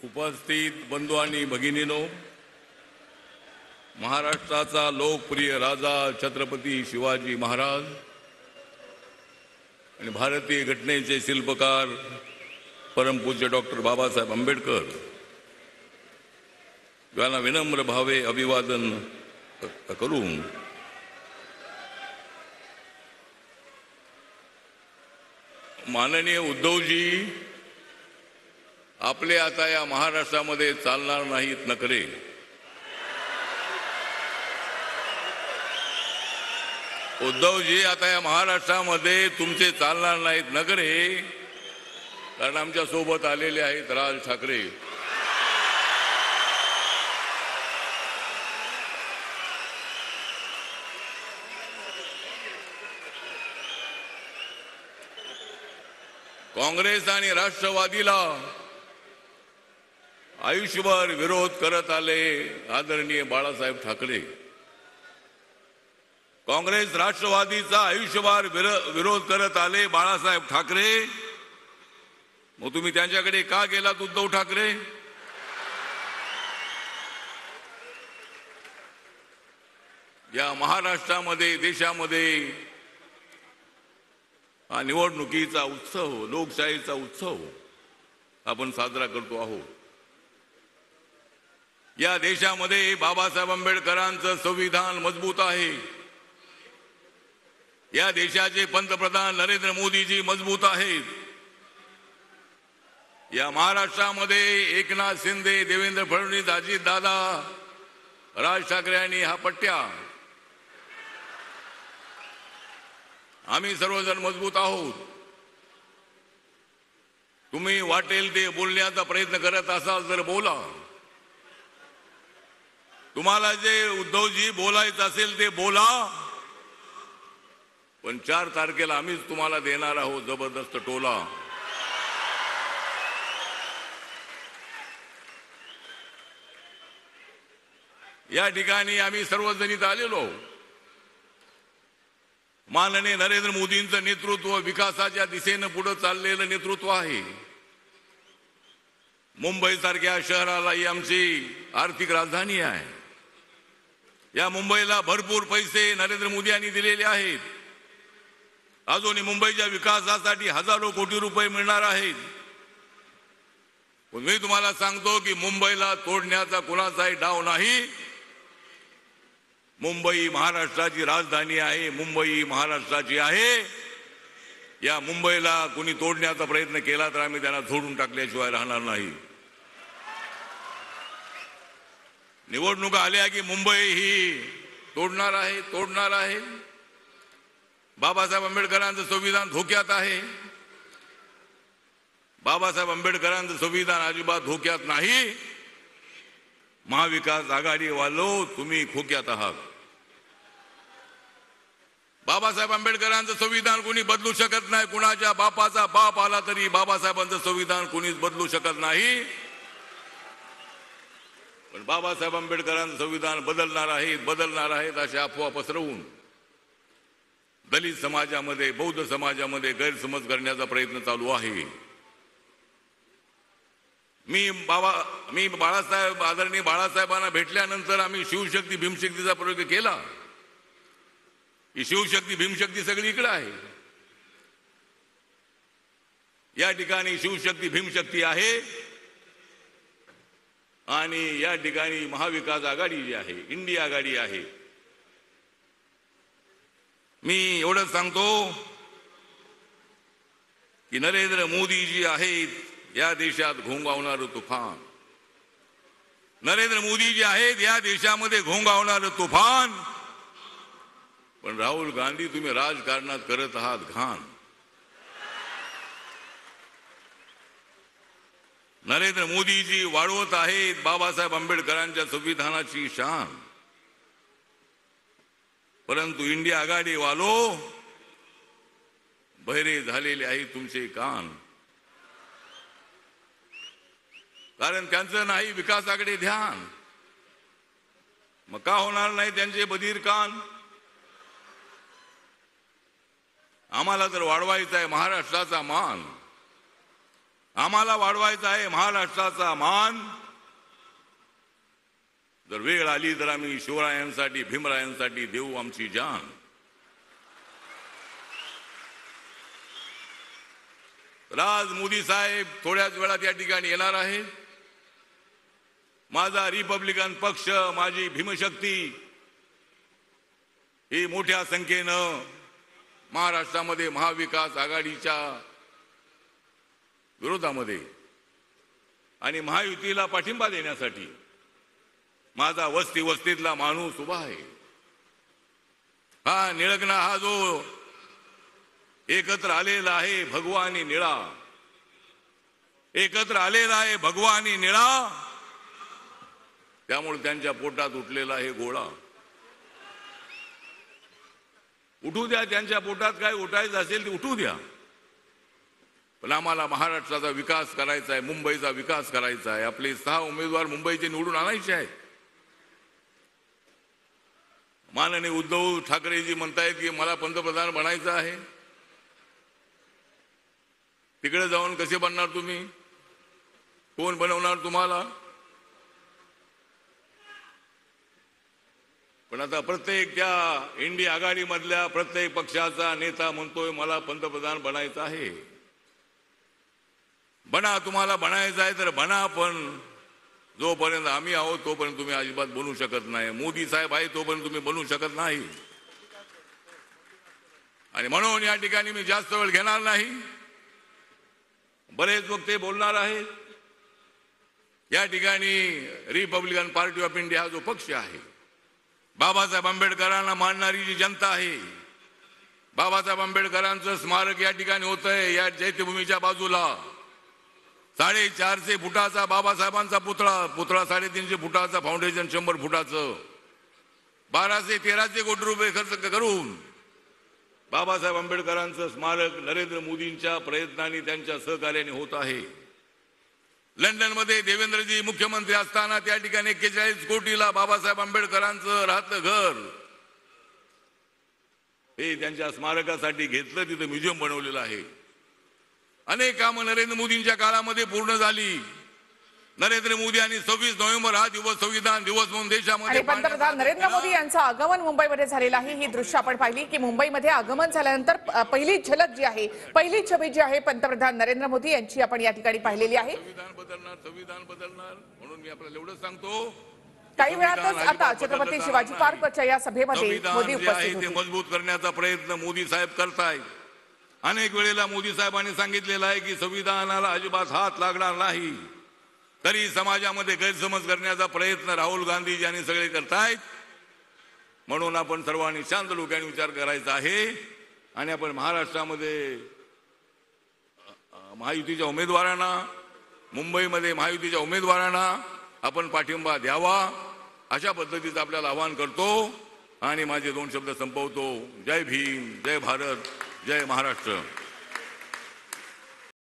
उपस्थित बंधू आणि भगिनीनो, महाराष्ट्राचा लोकप्रिय राजा छत्रपती शिवाजी महाराज आणि भारतीय घटनेचे शिल्पकार परमपूज्य डॉक्टर बाबासाहेब आंबेडकर यांना विनम्र भावे अभिवादन करून माननीय उद्धवजी आपले आता या महाराष्ट्रामध्ये चालणार नाहीत नखरे. उद्धवजी आता या महाराष्ट्रामध्ये तुमचे चालणार नाहीत नखरे, कारण आमच्या सोबत आलेले आहेत राज ठाकरे. काँग्रेस आणि राष्ट्रवादीला आयुष्यभर विरोध करत आले आदरणीय बाळासाहेब ठाकरे. काँग्रेस राष्ट्रवादीचा आयुष्यभर विरोध करत आले बाळासाहेब ठाकरे. मग तुम्ही त्यांच्याकडे का गेलात उद्धव ठाकरे? या महाराष्ट्रामध्ये देशामध्ये हा निवडणुकीचा उत्सव, लोकशाहीचा उत्सव आपण साजरा करतो आहोत. या देशामध्ये बाबासाहेब आंबेडकरांचं संविधान मजबूत आहे. या देशाचे पंतप्रधान नरेंद्र मोदीजी मजबूत आहेत. या महाराष्ट्रामध्ये एकनाथ शिंदे, देवेंद्र फडणवीस, अजित दादा, राज ठाकरे यांनी हा पट्ट्या, आम्ही सर्वजण मजबूत आहोत. तुम्ही वाटेल ते बोलण्याचा प्रयत्न करत असाल तर बोला. तुम्हाला जे उद्धवजी बोलायचं असेल ते बोला, पण 4 तारखेला आम्हीच तुम्हाला देणार आहोत जबरदस्त टोला. या ठिकाणी आम्ही सर्वजण इथं आलेलो. माननीय नरेंद्र मोदींचं नेतृत्व, विकासाच्या दिशेनं पुढे चाललेलं नेतृत्व आहे. मुंबई सारख्या शहराला ही आमची आर्थिक राजधानी आहे. या मुंबईला भरपूर पैसे नरेंद्र मोदी यांनी दिलेले आहेत. अजूनही मुंबईच्या विकासासाठी हजारो कोटी रुपये मिळणार आहेत. पण मी तुम्हाला सांगतो की मुंबईला तोडण्याचा कुणाचाही डाव नाही. मुंबई महाराष्ट्राची राजधानी आहे. मुंबई महाराष्ट्राची आहे. या मुंबईला कुणी तोडण्याचा प्रयत्न केला तर आम्ही त्यांना झोडून टाकल्याशिवाय राहणार नाही. निवडणुका आल्या की मुंबई ही तोडणार आहे. बाबासाहेब आंबेडकरांचं संविधान धोक्यात आहे. बाबासाहेब आंबेडकरांचं संविधान अजिबात धोक्यात नाही. महाविकास आघाडी वालो तुम्ही खोक्यात आहात. बाबासाहेब आंबेडकरांचं संविधान कोणी बदलू शकत नाही. कुणाच्या बापाचा बाप आला तरी बाबासाहेबांचं संविधान कोणीच बदलू शकत नाही. पण बाबासाहेब आंबेडकरांचं संविधान बदलणार आहेत अशी अफवा पसरवून दलित समाजामध्ये, बौद्ध समाजामध्ये गैरसमज करण्याचा प्रयत्न चालू आहे. मी बाळासाहेब, आदरणीय बाळासाहेबांना भेटल्यानंतर आम्ही शिवशक्ती भीमशक्तीचा प्रयोग केला. ही शिवशक्ती भीमशक्ती सगळी इकडे आहे. या ठिकाणी शिवशक्ती भीमशक्ती आहे आणि या ठिकाणी महाविकास आघाडी जी आहे, इंडिया आघाडी आहे. मी एवढंच सांगतो की नरेंद्र मोदी जी आहेत या देशात घोंगावणारं तुफान. नरेंद्र मोदी जी आहेत या देशामध्ये घोंगावणारं तुफान. पण राहुल गांधी, तुम्ही राजकारणात करत आहात घाण. नरेंद्र मोदीजी वाढवत आहेत बाबासाहेब आंबेडकरांच्या संविधानाची शान. परंतु इंडिया आघाडी वालो बहिरे झालेले आहेत तुमचे कान. कारण त्यांचं नाही विकासाकडे ध्यान. मग का होणार नाही त्यांचे बधीर कान? आम्हाला जर वाढवायचा आहे महाराष्ट्राचा मान, आम्हाला वाढवायचा आहे महाराष्ट्राचा मान. जर वेळ आली तर आम्ही शिवरायांसाठी भीमरायांसाठी देऊ आमची जान. आज मोदी साहेब थोड्याच वेळात या ठिकाणी येणार आहे. माझा रिपब्लिकन पक्ष, माझी भीमशक्ती ही मोठ्या संख्येनं महाराष्ट्रामध्ये महाविकास आघाडीच्या विरोधामध्ये आणि महायुतीला पाठिंबा देण्यासाठी माझा वस्तीतला माणूस उभा आहे. हा निळगणा, हा जो एकत्र आलेला आहे भगवानी निळा, एकत्र आलेला आहे भगवानी निळा, त्यामुळे त्यांच्या पोटात उठलेला आहे गोळा. उठू द्या, त्यांच्या पोटात काय उठायचं असेल ते उठू द्या, पण आम्हाला महाराष्ट्राचा विकास करायचा आहे, मुंबईचा विकास करायचा आहे. आपले 6 उमेदवार मुंबईचे निवडून आणायचे आहेत. माननीय उद्धव ठाकरेजी म्हणतायत की मला पंतप्रधान बनायचं आहे. तिकडे जाऊन कसे बनणार तुम्ही? कोण बनवणार तुम्हाला? पण आता प्रत्येक त्या इंडिया आघाडीमधल्या प्रत्येक पक्षाचा नेता म्हणतोय मला पंतप्रधान बनायचं आहे. बना, तुम्हाला बनायचं आहे तर बना, पण जोपर्यंत आम्ही आहोत तोपर्यंत तुम्ही अजिबात बनू शकत नाही. मोदी साहेब आहे तोपर्यंत तुम्ही बनू शकत नाही. आणि म्हणून या ठिकाणी मी जास्त वेळ घेणार नाही. बरेच वक्ते बोलणार आहेत. या ठिकाणी रिपब्लिकन पार्टी ऑफ इंडिया हा जो पक्ष आहे, बाबासाहेब आंबेडकरांना मानणारी जी जनता आहे, बाबासाहेब आंबेडकरांचं स्मारक या ठिकाणी होतंय. या चैत्यभूमीच्या बाजूला 450 फुटाचा बाबासाहेबांचा पुतळा 350 फुटाचा, फाउंडेशन 100 फुटाचं, 1213 कोटी रुपये खर्च करून बाबासाहेब आंबेडकरांचं स्मारक नरेंद्र मोदींच्या प्रयत्नांनी, त्यांच्या सहकार्याने होत आहे. लंडन मध्ये देवेंद्रजी मुख्यमंत्री असताना त्या ठिकाणी 41 कोटीला बाबासाहेब आंबेडकरांचं राहतं घर हे त्यांच्या स्मारकासाठी घेतलं. तिथं म्युझियम बनवलेलं आहे. अनेक कामं नरेंद्र मोदींच्या काळामध्ये पूर्ण झाली. नरेंद्र मोदी आणि 26 नोव्हेंबर हा दिवस संविधान दिवस म्हणून देशामध्ये पंतप्रधान नरेंद्र मोदी यांचं आगमन मुंबईमध्ये झालेलं आहे. ही दृश्य आपण पाहिली की मुंबईमध्ये आगमन झाल्यानंतर पहिली झलक जी आहे, पहिली छबी जी आहे पंतप्रधान नरेंद्र मोदी यांची आपण या ठिकाणी पाहिलेली आहे. संविधान बदलणार म्हणून मी आपल्याला एवढंच सांगतो. काही वेळातच आता छत्रपती शिवाजी पार्कच्या या सभेमध्ये मोदी उपस्थित होते. मजबूत करण्याचा प्रयत्न मोदी साहेब करतायत. अनेक वेळेला मोदी साहेबांनी सांगितलेलं आहे की संविधानाला अजिबात हात लागणार नाही. तरी समाजामध्ये गैरसमज करण्याचा प्रयत्न राहुल गांधी यांनी सगळे करतायत. म्हणून आपण सर्वांनी शांत डोक्याने विचार करायचा आहे आणि आपण महाराष्ट्रामध्ये महायुतीच्या उमेदवारांना, मुंबईमध्ये महायुतीच्या उमेदवारांना आपण पाठिंबा द्यावा, अशा पद्धतीचं आपल्याला आवाहन करतो आणि माझे 2 शब्द संपवतो. जय भीम, जय भारत, जय महाराष्ट्र.